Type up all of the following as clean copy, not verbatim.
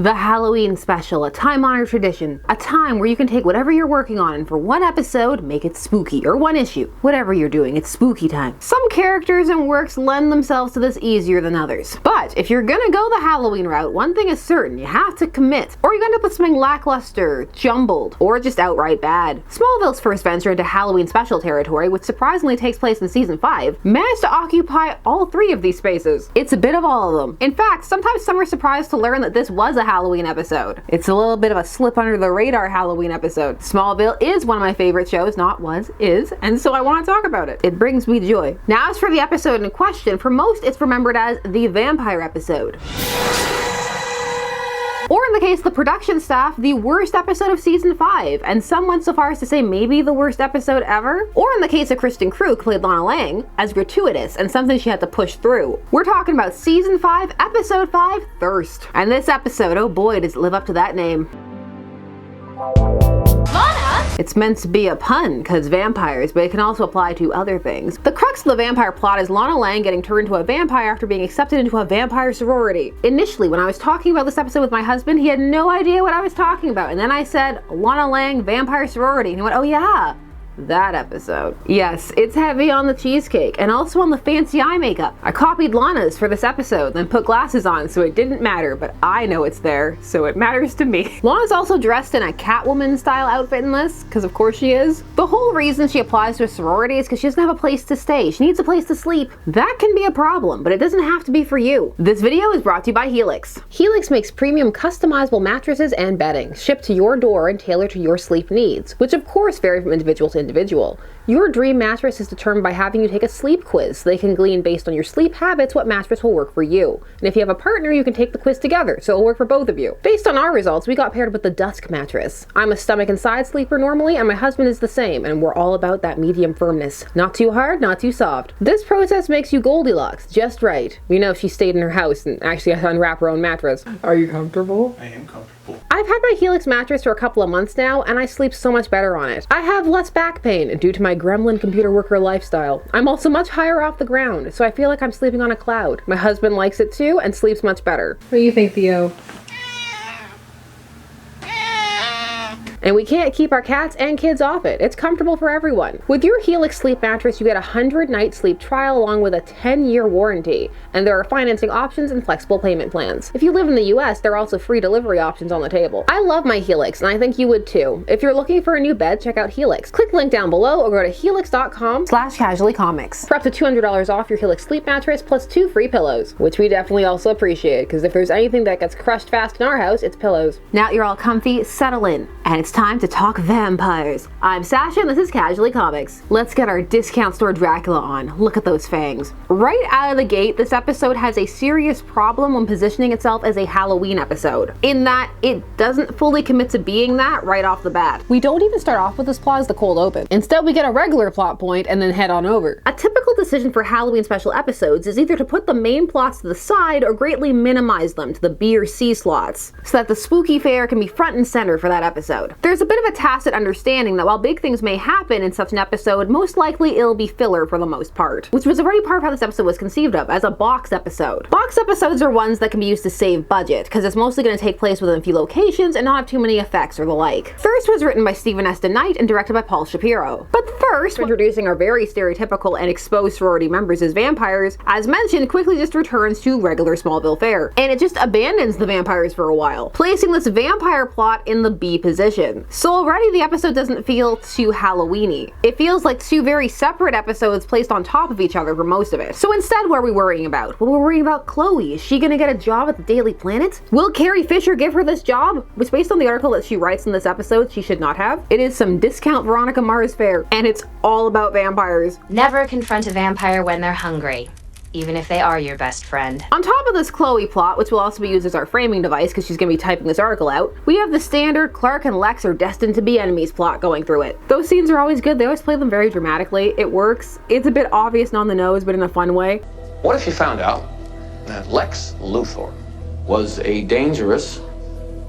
The Halloween special, a time-honored tradition, a time where you can take whatever you're working on and for one episode, make it spooky, or one issue. Whatever you're doing, it's spooky time. Some characters and works lend themselves to this easier than others. But if you're gonna go the Halloween route, one thing is certain, you have to commit, or you end up with something lackluster, jumbled, or just outright bad. Smallville's first venture into Halloween special territory, which surprisingly takes place in season 5, managed to occupy all 3 of these spaces. It's a bit of all of them. In fact, sometimes some are surprised to learn that this was a Halloween episode. It's a little bit of a slip under the radar Halloween episode. Smallville is one of my favorite shows, not was, is, and so I want to talk about it. It brings me joy. Now as for the episode in question, for most it's remembered as the vampire episode. Or in the case of the production staff, the worst episode of season 5, and some went so far as to say maybe the worst episode ever. Or in the case of Kristen Krug, who played Lana Lang, as gratuitous and something she had to push through. We're talking about season 5, episode 5, Thirst. And this episode, oh boy, does it live up to that name. It's meant to be a pun, because vampires, but it can also apply to other things. The crux of the vampire plot is Lana Lang getting turned into a vampire after being accepted into a vampire sorority. Initially, when I was talking about this episode with my husband, he had no idea what I was talking about, and then I said, Lana Lang, vampire sorority, and he went, oh yeah. That episode. Yes, it's heavy on the cheesecake and also on the fancy eye makeup. I copied Lana's for this episode, then put glasses on so it didn't matter, but I know it's there, so it matters to me. Lana's also dressed in a Catwoman style outfit in this, because of course she is. The whole reason she applies to a sorority is because she doesn't have a place to stay. She needs a place to sleep. That can be a problem, but it doesn't have to be for you. This video is brought to you by Helix. Helix makes premium customizable mattresses and bedding, shipped to your door and tailored to your sleep needs, which of course vary from individual to individual. Your dream mattress is determined by having you take a sleep quiz so they can glean based on your sleep habits what mattress will work for you. And if you have a partner, you can take the quiz together so it'll work for both of you. Based on our results, we got paired with the Dusk mattress. I'm a stomach and side sleeper normally, and my husband is the same, and we're all about that medium firmness. Not too hard, not too soft. This process makes you Goldilocks, just right. We know she stayed in her house and actually had to unwrap her own mattress. Are you comfortable? I am comfortable. I've had my Helix mattress for a couple of months now, and I sleep so much better on it. I have less back pain due to my gremlin computer worker lifestyle. I'm also much higher off the ground, so I feel like I'm sleeping on a cloud. My husband likes it too and sleeps much better. What do you think, Theo? And we can't keep our cats and kids off it. It's comfortable for everyone. With your Helix sleep mattress, you get a 100-night sleep trial along with a 10-year warranty. And there are financing options and flexible payment plans. If you live in the US, there are also free delivery options on the table. I love my Helix, and I think you would too. If you're looking for a new bed, check out Helix. Click the link down below or go to helix.com/casuallycomics for up to $200 off your Helix sleep mattress plus 2 free pillows, which we definitely also appreciate, because if there's anything that gets crushed fast in our house, it's pillows. Now you're all comfy, settle in, and it's time to talk vampires. I'm Sasha and this is Casually Comics. Let's get our discount store Dracula on. Look at those fangs. Right out of the gate, this episode has a serious problem when positioning itself as a Halloween episode, in that it doesn't fully commit to being that right off the bat. We don't even start off with this plot as the cold open. Instead, we get a regular plot point and then head on over. A typical decision for Halloween special episodes is either to put the main plots to the side or greatly minimize them to the B or C slots, so that the spooky fare can be front and center for that episode. There's a bit of a tacit understanding that while big things may happen in such an episode, most likely it'll be filler for the most part, which was already part of how this episode was conceived of, as a box episode. Box episodes are ones that can be used to save budget, because it's mostly going to take place within a few locations and not have too many effects or the like. Thirst was written by Stephen S. Knight and directed by Paul Shapiro. But Thirst, introducing our very stereotypical and exposed sorority members as vampires, as mentioned, quickly just returns to regular Smallville fare, and it just abandons the vampires for a while, placing this vampire plot in the B position. So already the episode doesn't feel too Halloween-y. It feels like 2 very separate episodes placed on top of each other for most of it. So instead, what are we worrying about? Well, we're worrying about Chloe. Is she gonna get a job at the Daily Planet? Will Carrie Fisher give her this job? Which, based on the article that she writes in this episode, she should not have. It is some discount Veronica Mars fare, and it's all about vampires. Never confront a vampire when they're hungry, even if they are your best friend. On top of this Chloe plot, which will also be used as our framing device because she's going to be typing this article out, we have the standard Clark and Lex are destined to be enemies plot going through it. Those scenes are always good. They always play them very dramatically. It works. It's a bit obvious and on the nose, but in a fun way. What if you found out that Lex Luthor was a dangerous,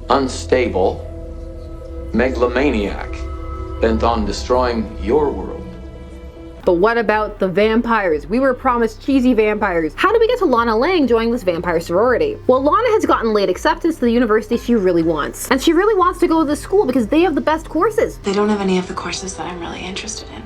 unstable megalomaniac bent on destroying your world But what about the vampires? We were promised cheesy vampires. How do we get to Lana Lang joining this vampire sorority? Well, Lana has gotten late acceptance to the university she really wants. And she really wants to go to the school because they have the best courses. They don't have any of the courses that I'm really interested in,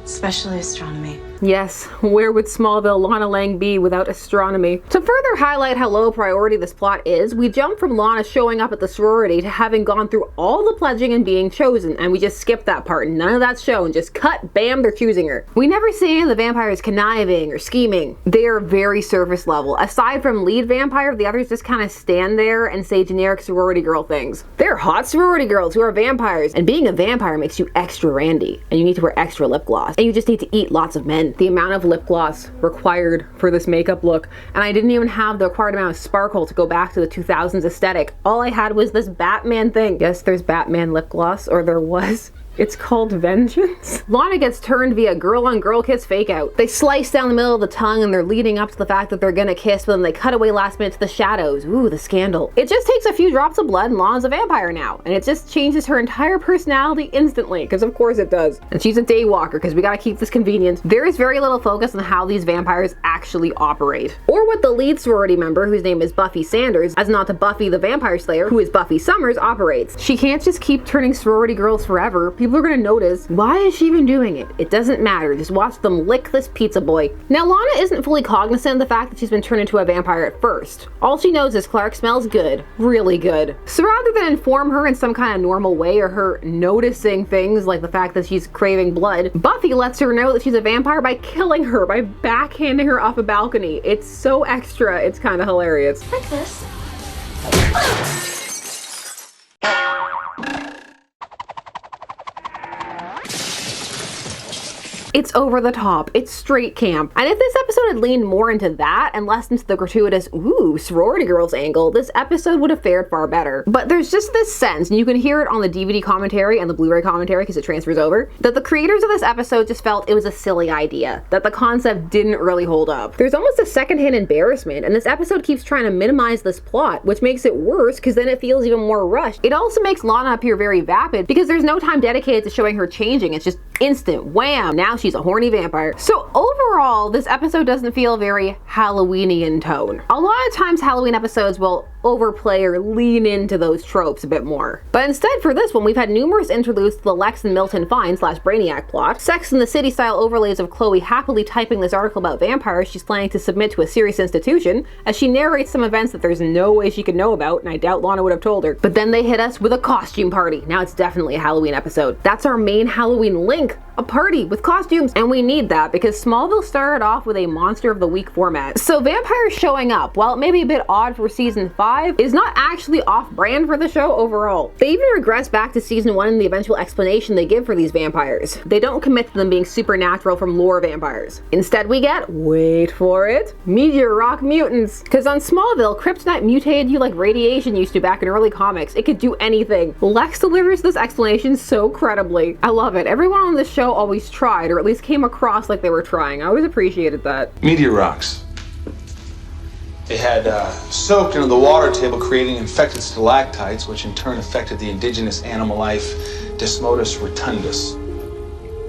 especially astronomy. Yes, where would Smallville Lana Lang be without astronomy? To further highlight how low priority this plot is, we jump from Lana showing up at the sorority to having gone through all the pledging and being chosen, and we just skip that part. None of that's shown, just cut, bam, they're choosing her. We never see any of the vampires conniving or scheming. They are very surface level. Aside from lead vampire, the others just kind of stand there and say generic sorority girl things. They're hot sorority girls who are vampires, and being a vampire makes you extra randy, and you need to wear extra lip gloss, and you just need to eat lots of men. The amount of lip gloss required for this makeup look, and I didn't even have the required amount of sparkle to go back to the 2000s aesthetic. All I had was this Batman thing. Yes, there's Batman lip gloss, or there was. It's called Vengeance. Lana gets turned via girl-on-girl kiss fake-out. They slice down the middle of the tongue and they're leading up to the fact that they're gonna kiss, but then they cut away last minute to the shadows. Ooh, the scandal. It just takes a few drops of blood and Lana's a vampire now, and it just changes her entire personality instantly, because of course it does. And she's a daywalker, because we gotta keep this convenient. There is very little focus on how these vampires actually operate, or what the lead sorority member, whose name is Buffy Sanders, as not to Buffy the Vampire Slayer, who is Buffy Summers, operates. She can't just keep turning sorority girls forever. People are gonna notice. Why is she even doing it? It doesn't matter. Just watch them lick this pizza boy. Now, Lana isn't fully cognizant of the fact that she's been turned into a vampire at first. All she knows is Clark smells good. Really good. So rather than inform her in some kind of normal way, or her noticing things like the fact that she's craving blood, Buffy lets her know that she's a vampire by killing her, by backhanding her off a balcony. It's so extra, it's kind of hilarious. Like this. It's over the top. It's straight camp. And if this episode had leaned more into that and less into the gratuitous, ooh, sorority girls angle, this episode would have fared far better. But there's just this sense, and you can hear it on the DVD commentary and the Blu-ray commentary because it transfers over, that the creators of this episode just felt it was a silly idea, that the concept didn't really hold up. There's almost a secondhand embarrassment, and this episode keeps trying to minimize this plot, which makes it worse because then it feels even more rushed. It also makes Lana appear very vapid because there's no time dedicated to showing her changing. It's just instant, wham, now she's a horny vampire. So overall, this episode doesn't feel very Halloween-y in tone. A lot of times Halloween episodes will overplay or lean into those tropes a bit more. But instead for this one, we've had numerous interludes to the Lex and Milton Fine / Brainiac plot, Sex and the City style overlays of Chloe happily typing this article about vampires she's planning to submit to a serious institution, as she narrates some events that there's no way she could know about, and I doubt Lana would have told her. But then they hit us with a costume party. Now it's definitely a Halloween episode. That's our main Halloween link. A party with costumes, and we need that because Smallville started off with a Monster of the Week format. So vampires showing up, while it may be a bit odd for season 5, is not actually off-brand for the show overall. They even regress back to season 1 in the eventual explanation they give for these vampires. They don't commit to them being supernatural from lore vampires. Instead we get, wait for it, meteor rock mutants. Because on Smallville, kryptonite mutated you like radiation used to back in early comics. It could do anything. Lex delivers this explanation so credibly. I love it. Everyone on this show always tried, or at least came across like they were trying. I always appreciated that. Meteor rocks. They had soaked into the water table, creating infected stalactites, which in turn affected the indigenous animal life, Desmodus rotundus,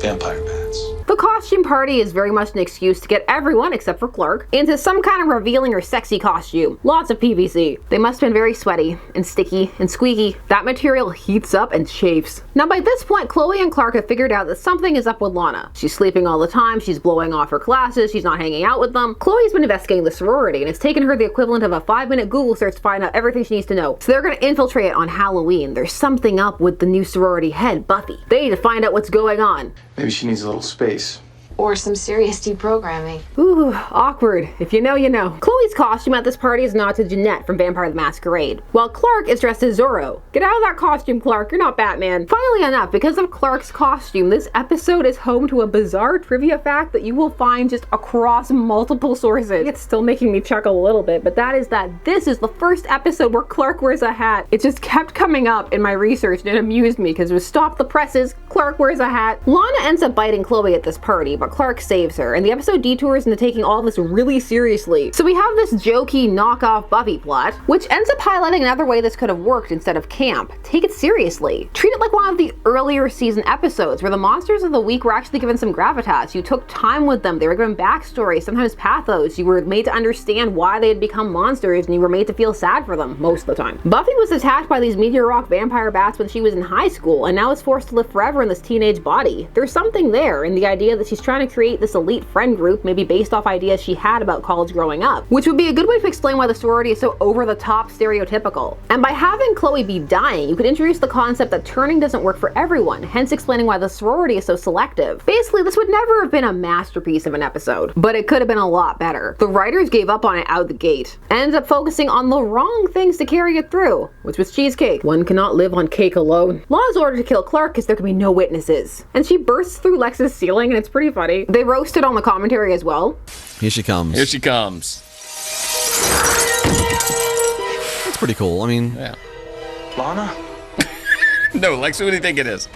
vampire bats. The costume party is very much an excuse to get everyone, except for Clark, into some kind of revealing or sexy costume. Lots of PVC. They must have been very sweaty, and sticky, and squeaky. That material heats up and chafes. Now by this point, Chloe and Clark have figured out that something is up with Lana. She's sleeping all the time, she's blowing off her classes, she's not hanging out with them. Chloe's been investigating the sorority, and it's taken her the equivalent of a 5-minute Google search to find out everything she needs to know. So they're gonna infiltrate it on Halloween. There's something up with the new sorority head, Buffy. They need to find out what's going on. Maybe she needs a little space. Or some serious deprogramming. Ooh, awkward. If you know, you know. Chloe's costume at this party is a nod to Jeanette from Vampire the Masquerade, while Clark is dressed as Zorro. Get out of that costume, Clark. You're not Batman. Funnily enough, because of Clark's costume, this episode is home to a bizarre trivia fact that you will find just across multiple sources. It's still making me chuckle a little bit, but that is that this is the first episode where Clark wears a hat. It just kept coming up in my research and it amused me because it was stop the presses, Clark wears a hat. Lana ends up biting Chloe at this party, but but Clark saves her, and the episode detours into taking all this really seriously. So we have this jokey knockoff Buffy plot, which ends up highlighting another way this could have worked instead of camp. Take it seriously. Treat it like one of the earlier season episodes where the monsters of the week were actually given some gravitas. You took time with them, they were given backstory, sometimes pathos. You were made to understand why they had become monsters, and you were made to feel sad for them most of the time. Buffy was attacked by these meteor rock vampire bats when she was in high school, and now is forced to live forever in this teenage body. There's something there in the idea that she's trying to create this elite friend group, maybe based off ideas she had about college growing up, which would be a good way to explain why the sorority is so over the top stereotypical. And by having Chloe be dying, you could introduce the concept that turning doesn't work for everyone, hence explaining why the sorority is so selective. Basically, this would never have been a masterpiece of an episode, but it could have been a lot better. The writers gave up on it out the gate, and ended up focusing on the wrong things to carry it through, which was cheesecake. One cannot live on cake alone. Lana's ordered to kill Clark because there can be no witnesses, and she bursts through Lex's ceiling, and it's pretty funny. They roasted on the commentary as well. Here she comes. Here she comes. That's pretty cool. I mean, Yeah. Lana? No, Lex, who do you think it is?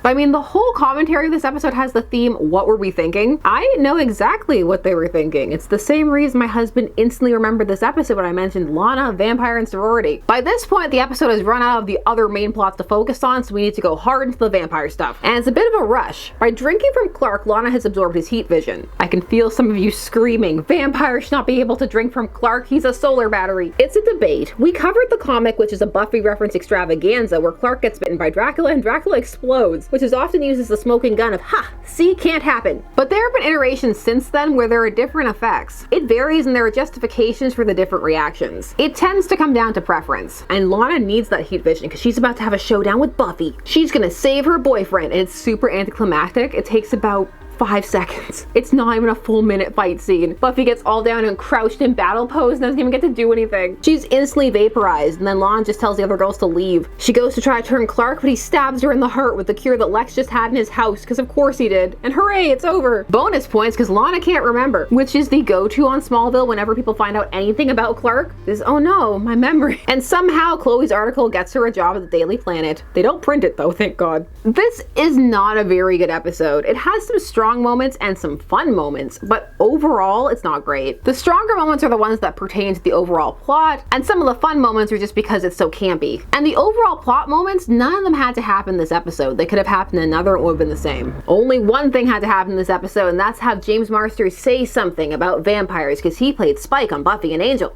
I mean, the whole commentary of this episode has the theme, what were we thinking? I know exactly what they were thinking. It's the same reason my husband instantly remembered this episode when I mentioned Lana, vampire, and sorority. By this point, the episode has run out of the other main plots to focus on, so we need to go hard into the vampire stuff. And it's a bit of a rush. By drinking from Clark, Lana has absorbed his heat vision. I can feel some of you screaming, vampires should not be able to drink from Clark, he's a solar battery. It's a debate. We covered the comic, which is a Buffy reference extravaganza, where Clark gets bitten by Dracula and Dracula explodes, which is often used as the smoking gun of, ha, see, can't happen. But there have been iterations since then where there are different effects. It varies and there are justifications for the different reactions. It tends to come down to preference, and Lana needs that heat vision because she's about to have a showdown with Buffy. She's gonna save her boyfriend, and it's super anticlimactic. It takes about 5 seconds. It's not even a full minute fight scene. Buffy gets all down and crouched in battle pose and doesn't even get to do anything. She's instantly vaporized, and then Lana just tells the other girls to leave. She goes to try to turn Clark, but he stabs her in the heart with the cure that Lex just had in his house, because of course he did. And hooray, it's over. Bonus points because Lana can't remember, which is the go-to on Smallville whenever people find out anything about Clark, is, oh no, my memory. And somehow Chloe's article gets her a job at the Daily Planet. They don't print it though, thank God. This is not a very good episode. It has some strong moments and some fun moments, but overall it's not great. The stronger moments are the ones that pertain to the overall plot, and some of the fun moments are just because it's so campy. And the overall plot moments, none of them had to happen this episode. They could have happened in another, it would have been the same. Only one thing had to happen in this episode, and that's have James Marsters say something about vampires, because he played Spike on Buffy and Angel.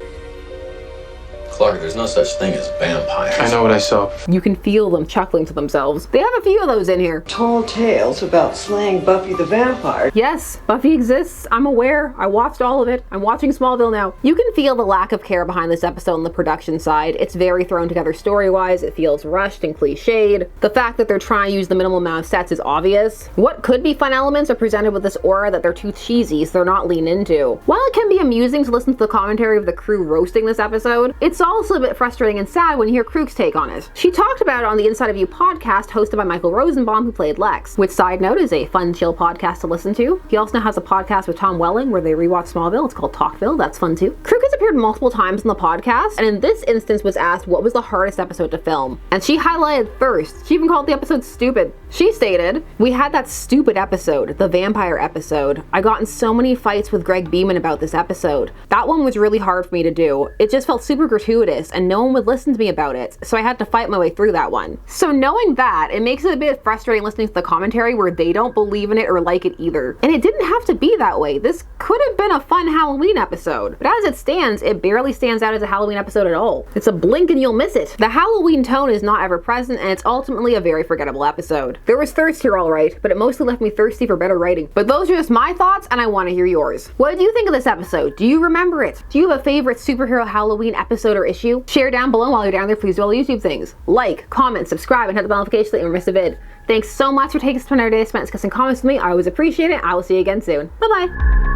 Clark, there's no such thing as vampires. I know what I saw. You can feel them chuckling to themselves. They have a few of those in here. Tall tales about slaying Buffy the vampire. Yes, Buffy exists. I'm aware. I watched all of it. I'm watching Smallville now. You can feel the lack of care behind this episode on the production side. It's very thrown together story-wise. It feels rushed and cliched. The fact that they're trying to use the minimal amount of sets is obvious. What could be fun elements are presented with this aura that they're too cheesy, so they're not leaned into. While it can be amusing to listen to the commentary of the crew roasting this episode, it's also a bit frustrating and sad when you hear Krug's take on it. She talked about it on the Inside of You podcast hosted by Michael Rosenbaum, who played Lex, which, side note, is a fun, chill podcast to listen to. He also now has a podcast with Tom Welling where they rewatch Smallville. It's called Talkville. That's fun too. Krug has appeared multiple times in the podcast, and in this instance was asked what was the hardest episode to film. And she highlighted thirst. She even called the episode stupid. She stated, "We had that stupid episode, the vampire episode. I got in so many fights with Greg Beeman about this episode. That one was really hard for me to do. It just felt super gratuitous, and no one would listen to me about it, so I had to fight my way through that one." So knowing that, it makes it a bit frustrating listening to the commentary where they don't believe in it or like it either. And it didn't have to be that way. This could have been a fun Halloween episode, but as it stands, it barely stands out as a Halloween episode at all. It's a blink and you'll miss it. The Halloween tone is not ever present, and it's ultimately a very forgettable episode. There was thirst here all right, but it mostly left me thirsty for better writing. But those are just my thoughts, and I want to hear yours. What did you think of this episode? Do you remember it? Do you have a favorite superhero Halloween episode or issue? Share down below. While you're down there, please do all the YouTube things. Like, comment, subscribe, and hit the bell notification so that you don't miss a vid. Thanks so much for taking some time out of your day spent discussing comics with me. I always appreciate it. I will see you again soon. Bye-bye.